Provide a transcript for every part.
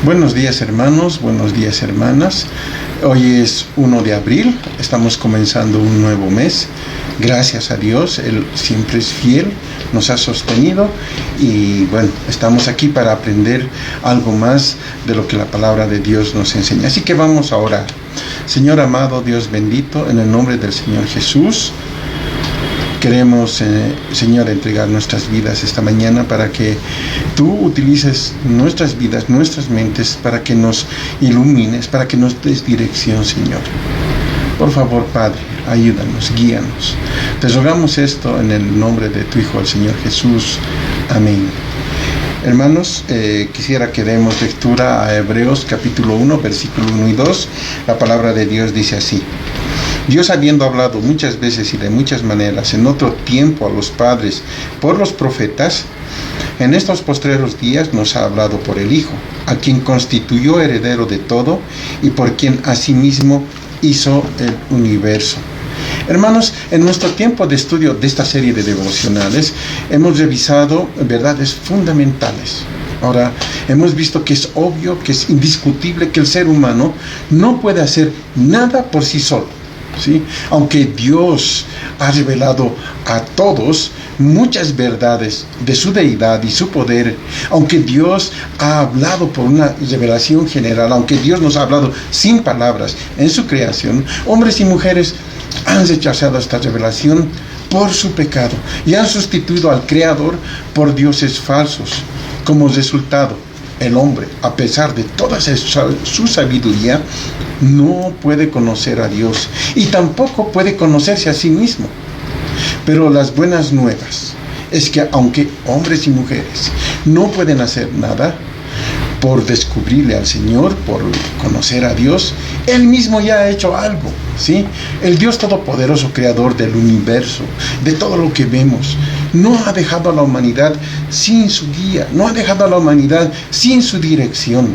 Buenos días hermanos, buenos días hermanas. Hoy es 1 de abril, estamos comenzando un nuevo mes. Gracias a Dios, Él siempre es fiel, nos ha sostenido y bueno, estamos aquí para aprender algo más de lo que la palabra de Dios nos enseña. Así que vamos a orar. Señor amado, Dios bendito, en el nombre del Señor Jesús, queremos, Señor, entregar nuestras vidas esta mañana para que tú utilices nuestras vidas, nuestras mentes, para que nos ilumines, para que nos des dirección, Señor. Por favor, Padre, ayúdanos, guíanos. Te rogamos esto en el nombre de tu Hijo, el Señor Jesús. Amén. Hermanos, quisiera que demos lectura a Hebreos capítulo 1, versículo 1 y 2. La palabra de Dios dice así: Dios, habiendo hablado muchas veces y de muchas maneras en otro tiempo a los padres por los profetas, en estos postreros días nos ha hablado por el Hijo, a quien constituyó heredero de todo y por quien asimismo hizo el universo. Hermanos, en nuestro tiempo de estudio de esta serie de devocionales hemos revisado verdades fundamentales. Ahora, hemos visto que es obvio, que es indiscutible que el ser humano no puede hacer nada por sí solo, ¿sí? Aunque Dios ha revelado a todos muchas verdades de su deidad y su poder, aunque Dios ha hablado por una revelación general, aunque Dios nos ha hablado sin palabras en su creación, hombres y mujeres han rechazado esta revelación por su pecado y han sustituido al Creador por dioses falsos. Como resultado, el hombre, a pesar de toda su sabiduría, no puede conocer a Dios y tampoco puede conocerse a sí mismo. Pero las buenas nuevas es que aunque hombres y mujeres no pueden hacer nada por descubrirle al Señor, por conocer a Dios, Él mismo ya ha hecho algo, ¿sí? El Dios Todopoderoso, Creador del universo, de todo lo que vemos, no ha dejado a la humanidad sin su guía, no ha dejado a la humanidad sin su dirección.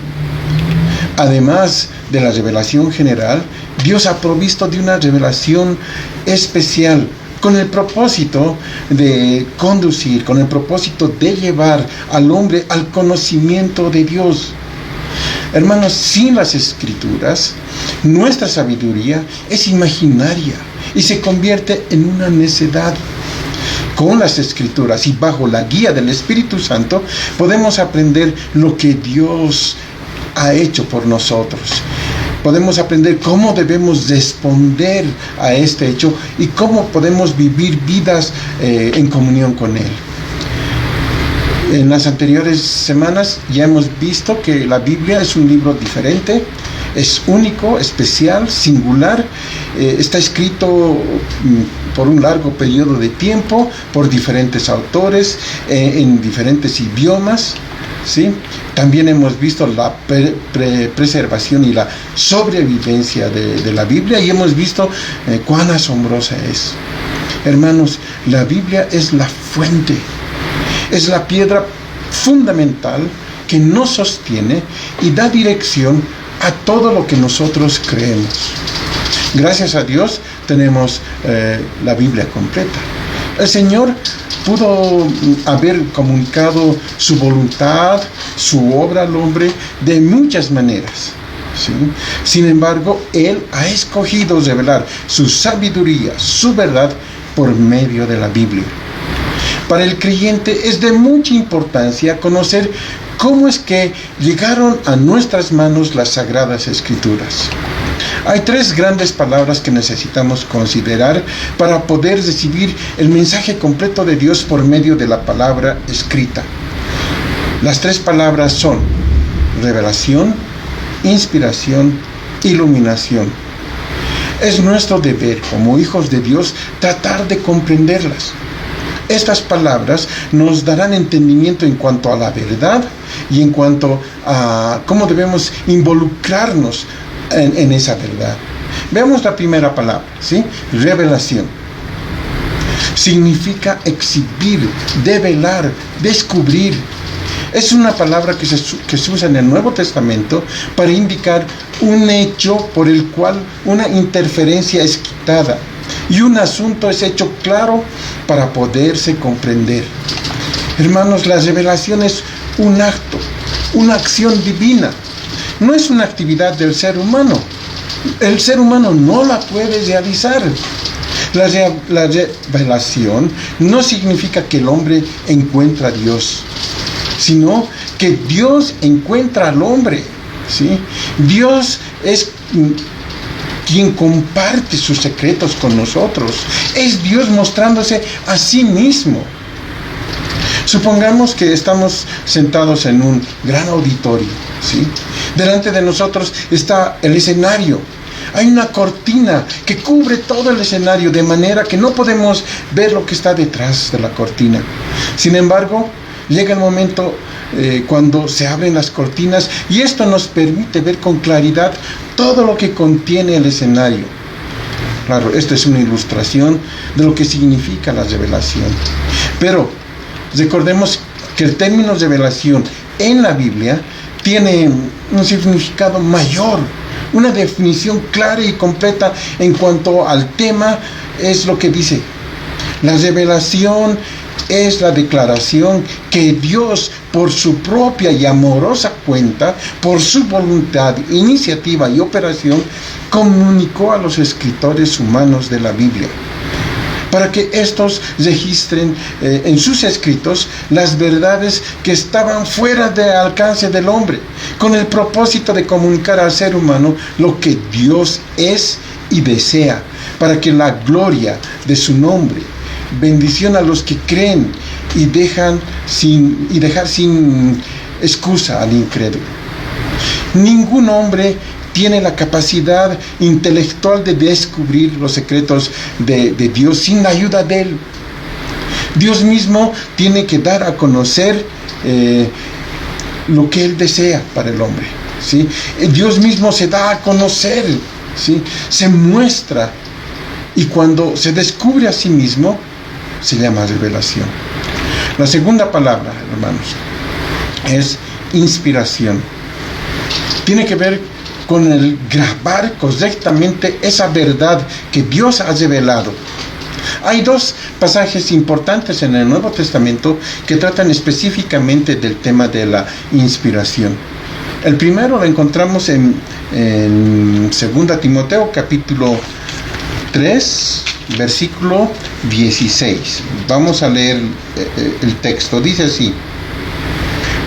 Además de la revelación general, Dios ha provisto de una revelación especial, con el propósito de conducir, con el propósito de llevar al hombre al conocimiento de Dios. Hermanos, sin las Escrituras, nuestra sabiduría es imaginaria y se convierte en una necedad. Con las Escrituras y bajo la guía del Espíritu Santo, podemos aprender lo que Dios ha hecho por nosotros. Podemos aprender cómo debemos responder a este hecho y cómo podemos vivir vidas en comunión con Él. En las anteriores semanas ya hemos visto que la Biblia es un libro diferente, es único, especial, singular, está escrito por un largo periodo de tiempo, por diferentes autores, en diferentes idiomas, ¿sí? También hemos visto la preservación y la sobrevivencia de la Biblia y hemos visto cuán asombrosa es. Hermanos, la Biblia es la fuente, es la piedra fundamental que nos sostiene y da dirección a todo lo que nosotros creemos. Gracias a Dios tenemos la Biblia completa. El Señor pudo haber comunicado su voluntad, su obra al hombre de muchas maneras, ¿sí? Sin embargo, Él ha escogido revelar su sabiduría, su verdad, por medio de la Biblia. Para el creyente es de mucha importancia conocer cómo es que llegaron a nuestras manos las Sagradas Escrituras. Hay tres grandes palabras que necesitamos considerar para poder recibir el mensaje completo de Dios por medio de la palabra escrita. Las tres palabras son revelación, inspiración, iluminación. Es nuestro deber como hijos de Dios tratar de comprenderlas. Estas palabras nos darán entendimiento en cuanto a la verdad y en cuanto a cómo debemos involucrarnos en esa verdad. Veamos la primera palabra, ¿sí? Revelación. Significa exhibir, develar, descubrir. Es una palabra que se usa en el Nuevo Testamento para indicar un hecho por el cual una interferencia es quitada y un asunto es hecho claro para poderse comprender. Hermanos, la revelación es un acto, una acción divina no es una actividad del ser humano. El ser humano no la puede realizar. La revelación no significa que el hombre encuentra a Dios, sino que Dios encuentra al hombre, ¿sí? Dios es quien comparte sus secretos con nosotros. Es Dios mostrándose a sí mismo. Supongamos que estamos sentados en un gran auditorio, ¿sí? Delante de nosotros está el escenario. Hay una cortina que cubre todo el escenario, de manera que no podemos ver lo que está detrás de la cortina. Sin embargo, llega el momento cuando se abren las cortinas, y esto nos permite ver con claridad todo lo que contiene el escenario. Claro, esta es una ilustración de lo que significa la revelación. Pero recordemos que el término revelación en la Biblia tiene un significado mayor, una definición clara y completa en cuanto al tema. Es lo que dice: la revelación es la declaración que Dios, por su propia y amorosa cuenta, por su voluntad, iniciativa y operación, comunicó a los escritores humanos de la Biblia, para que éstos registren en sus escritos las verdades que estaban fuera del alcance del hombre, con el propósito de comunicar al ser humano lo que Dios es y desea, para que la gloria de su nombre, bendición a los que creen y dejar sin excusa al incrédulo. Ningún hombre tiene la capacidad intelectual de descubrir los secretos de Dios sin la ayuda de Él. Dios mismo tiene que dar a conocer lo que Él desea para el hombre, ¿sí? Dios mismo se da a conocer, ¿sí? Se muestra, y cuando se descubre a sí mismo, se llama revelación. La segunda palabra, hermanos, es inspiración. Tiene que ver con el grabar correctamente esa verdad que Dios ha revelado. Hay dos pasajes importantes en el Nuevo Testamento que tratan específicamente del tema de la inspiración. El primero lo encontramos en 2 Timoteo capítulo 3, versículo 16. Vamos a leer el texto. Dice así: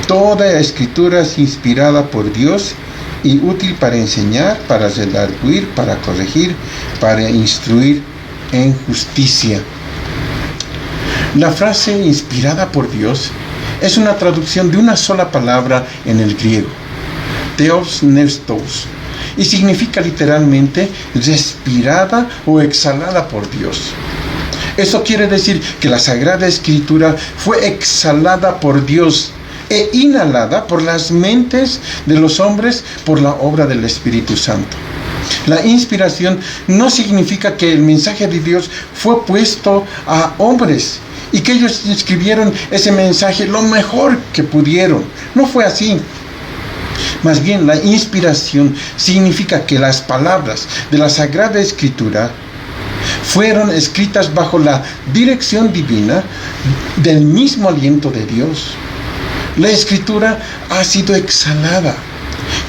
toda escritura es inspirada por Dios y útil para enseñar, para redarguir, para corregir, para instruir en justicia. La frase inspirada por Dios es una traducción de una sola palabra en el griego, theos nestos, y significa literalmente respirada o exhalada por Dios. Esto quiere decir que la Sagrada Escritura fue exhalada por Dios e inhalada por las mentes de los hombres por la obra del Espíritu Santo. La inspiración no significa que el mensaje de Dios fue puesto a hombres y que ellos escribieron ese mensaje lo mejor que pudieron. No fue así. Más bien, la inspiración significa que las palabras de la Sagrada Escritura fueron escritas bajo la dirección divina del mismo aliento de Dios. La Escritura ha sido exhalada,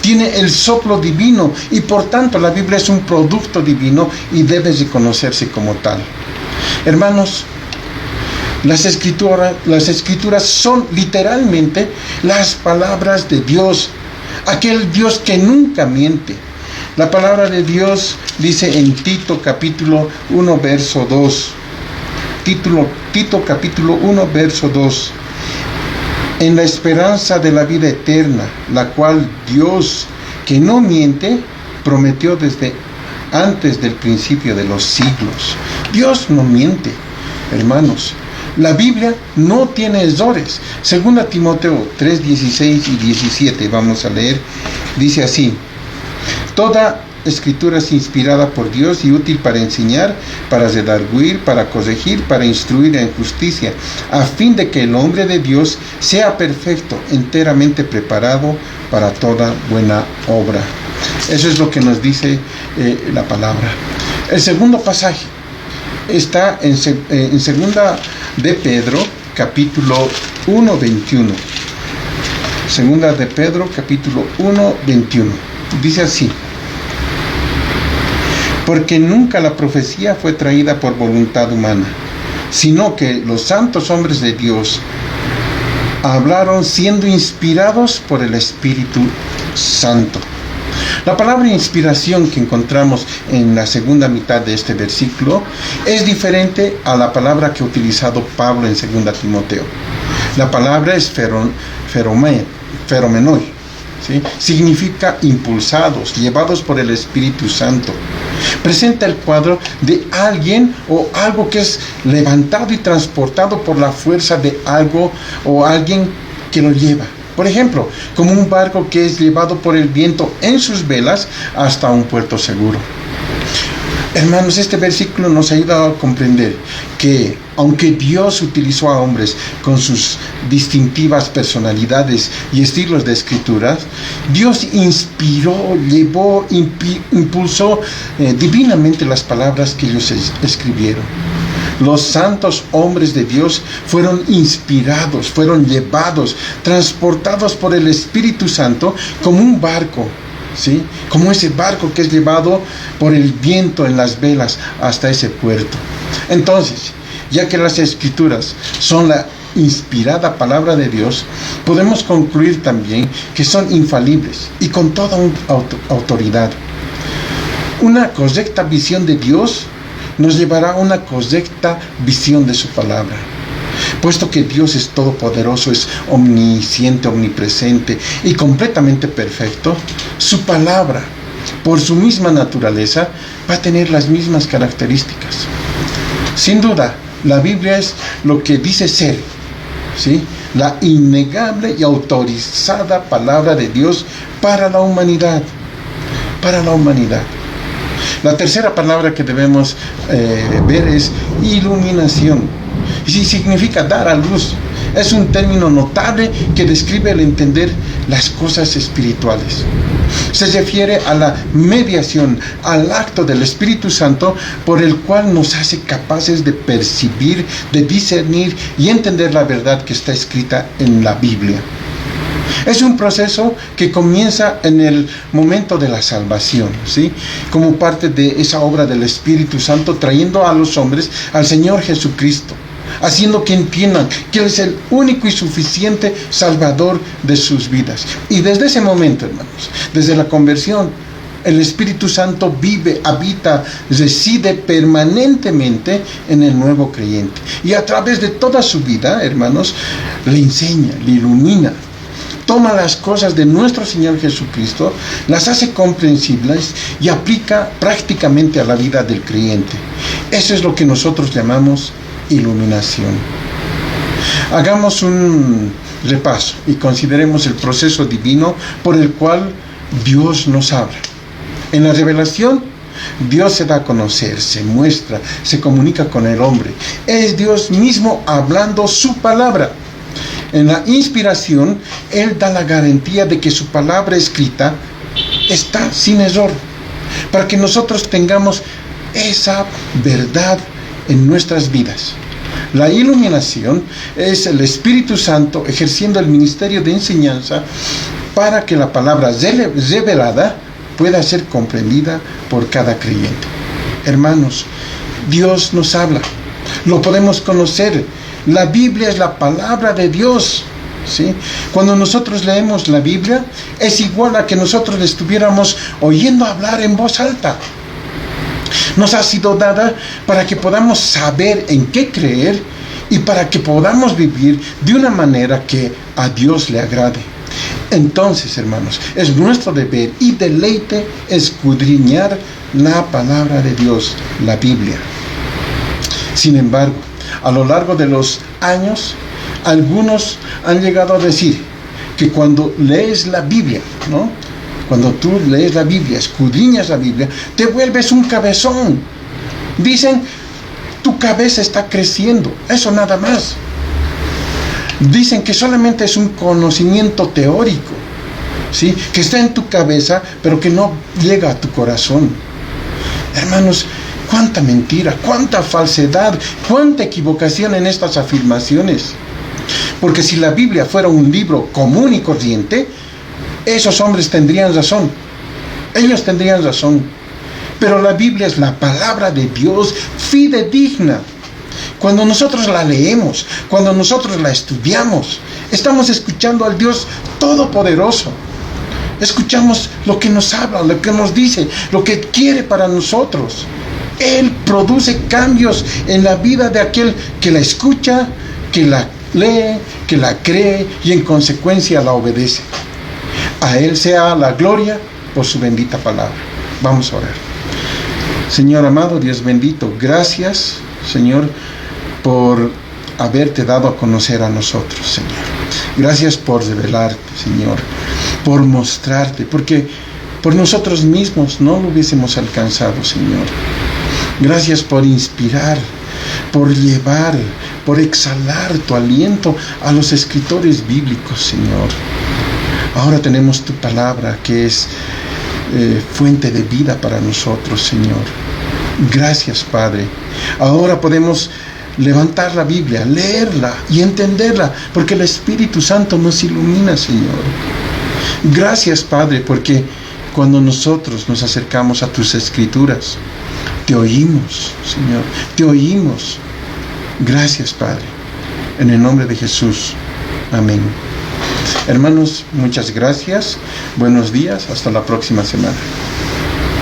tiene el soplo divino, y por tanto la Biblia es un producto divino y debe reconocerse como tal. Hermanos, las escrituras son literalmente las palabras de Dios, aquel Dios que nunca miente. La palabra de Dios dice en Tito capítulo 1 verso 2. Tito capítulo 1 verso 2. En la esperanza de la vida eterna, la cual Dios, que no miente, prometió desde antes del principio de los siglos. Dios no miente, hermanos. La Biblia no tiene errores. 2 Timoteo 3, 16 y 17, vamos a leer. Dice así: toda escritura es inspirada por Dios y útil para enseñar, para redarguir, para corregir, para instruir en justicia, a fin de que el hombre de Dios sea perfecto, enteramente preparado para toda buena obra. Eso es lo que nos dice la palabra. El segundo pasaje está en 2 de Pedro, capítulo 1, 21. Segunda de Pedro, capítulo 1, 21. Dice así: porque nunca la profecía fue traída por voluntad humana, sino que los santos hombres de Dios hablaron siendo inspirados por el Espíritu Santo. La palabra inspiración que encontramos en la segunda mitad de este versículo es diferente a la palabra que ha utilizado Pablo en 2 Timoteo. La palabra es feromenoi, ¿sí? Significa impulsados, llevados por el Espíritu Santo. Presenta el cuadro de alguien o algo que es levantado y transportado por la fuerza de algo o alguien que lo lleva. Por ejemplo, como un barco que es llevado por el viento en sus velas hasta un puerto seguro. Hermanos, este versículo nos ayuda a comprender que aunque Dios utilizó a hombres con sus distintivas personalidades y estilos de escrituras, Dios inspiró, llevó, impulsó divinamente las palabras que ellos escribieron. Los santos hombres de Dios fueron inspirados, fueron llevados, transportados por el Espíritu Santo como un barco, ¿sí? Como ese barco que es llevado por el viento en las velas hasta ese puerto. Entonces, ya que las Escrituras son la inspirada palabra de Dios, podemos concluir también que son infalibles y con toda autoridad. Una correcta visión de Dios nos llevará a una correcta visión de su palabra. Puesto que Dios es todopoderoso, es omnisciente, omnipresente y completamente perfecto, su palabra, por su misma naturaleza, va a tener las mismas características. Sin duda, la Biblia es lo que dice ser, ¿sí? La innegable y autorizada palabra de Dios para la humanidad. Para la humanidad. La tercera palabra que debemos ver es iluminación. Y significa dar a luz. Es un término notable que describe el entender las cosas espirituales. Se refiere a la mediación, al acto del Espíritu Santo por el cual nos hace capaces de percibir, de discernir y entender la verdad que está escrita en la Biblia. Es un proceso que comienza en el momento de la salvación, ¿sí? Como parte de esa obra del Espíritu Santo, trayendo a los hombres al Señor Jesucristo, haciendo que entiendan que Él es el único y suficiente Salvador de sus vidas. Y desde ese momento, hermanos, desde la conversión, el Espíritu Santo vive, habita, reside permanentemente en el nuevo creyente. Y a través de toda su vida, hermanos, le enseña, le ilumina. Toma las cosas de nuestro Señor Jesucristo, las hace comprensibles y aplica prácticamente a la vida del creyente. Eso es lo que nosotros llamamos iluminación. Hagamos un repaso y consideremos el proceso divino por el cual Dios nos habla. En la revelación, Dios se da a conocer, se muestra, se comunica con el hombre. Es Dios mismo hablando su palabra. En la inspiración, Él da la garantía de que su palabra escrita está sin error, para que nosotros tengamos esa verdad en nuestras vidas. La iluminación es el Espíritu Santo ejerciendo el ministerio de enseñanza para que la palabra revelada pueda ser comprendida por cada creyente. Hermanos, Dios nos habla, lo podemos conocer. La Biblia es la palabra de Dios, ¿sí? Cuando nosotros leemos la Biblia, es igual a que nosotros le estuviéramos oyendo hablar en voz alta. Nos ha sido dada para que podamos saber en qué creer y para que podamos vivir de una manera que a Dios le agrade. Entonces, hermanos, es nuestro deber y deleite escudriñar la palabra de Dios, la Biblia. Sin embargo, a lo largo de los años, algunos han llegado a decir que cuando lees la Biblia, ¿no? Cuando tú lees la Biblia, escudriñas la Biblia, te vuelves un cabezón. Dicen, tu cabeza está creciendo, eso nada más. Dicen que solamente es un conocimiento teórico, ¿sí? Que está en tu cabeza, pero que no llega a tu corazón. Hermanos, cuánta mentira, cuánta falsedad, cuánta equivocación en estas afirmaciones. Porque si la Biblia fuera un libro común y corriente, esos hombres tendrían razón. Ellos tendrían razón. Pero la Biblia es la palabra de Dios fidedigna. Cuando nosotros la leemos, cuando nosotros la estudiamos, estamos escuchando al Dios Todopoderoso. Escuchamos lo que nos habla, lo que nos dice, lo que quiere para nosotros. Él produce cambios en la vida de aquel que la escucha, que la lee, que la cree y en consecuencia la obedece. A Él sea la gloria por su bendita palabra. Vamos a orar. Señor amado, Dios bendito, gracias, Señor, por haberte dado a conocer a nosotros, Señor. Gracias por revelarte, Señor, por mostrarte, porque por nosotros mismos no lo hubiésemos alcanzado, Señor. Gracias por inspirar, por llevar, por exhalar tu aliento a los escritores bíblicos, Señor. Ahora tenemos tu palabra que es fuente de vida para nosotros, Señor. Gracias, Padre. Ahora podemos levantar la Biblia, leerla y entenderla, porque el Espíritu Santo nos ilumina, Señor. Gracias, Padre, porque cuando nosotros nos acercamos a tus escrituras, te oímos, Señor, te oímos. Gracias, Padre. En el nombre de Jesús. Amén. Hermanos, muchas gracias. Buenos días. Hasta la próxima semana.